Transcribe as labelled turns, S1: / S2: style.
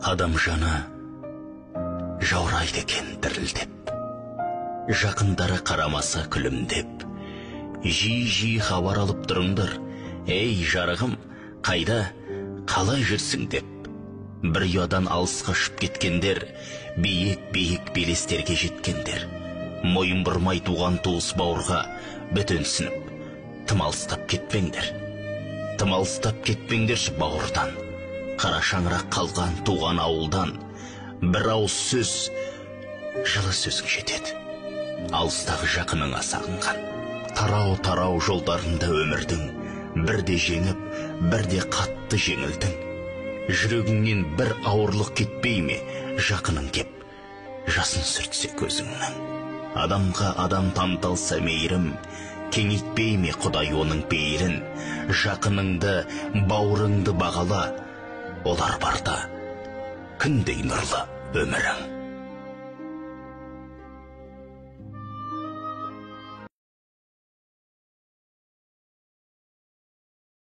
S1: Адам жаны жаурайды екен дірілдеп, жақындары қарамаса күлімдеп. Жиі хабар алып тұрыңдар, ей жарығым, қайда, қалай жүрсің деп. Бір ұядан алысқа ұшып кеткендер, биік белестерге жеткендер. Мойын бұрмай туған туыс бауырға бөтенсініп, тым алыстап кетпеңдер. Тым алыстап кетпеңдерші бауырдан. Қара шаңырақ қалған туған ауылдан бір ауыз сөз, жылы сөзің жетеді. Алыстағы жақыныңа сағынған. Тарау жолдарында өмірдің, бірде жеңіп, бірде қатты жеңілдің. Жүрегіңнен бір ауырлық кетпей ме, жақының кеп, жасын сүртсе көзіңнің. Адамға адам танталса мейірім, кеңейтпей ме Құдай оның пейілін. Жақыныңды, бауырыңды бағала, олар барда күндей нұрлы өмірің.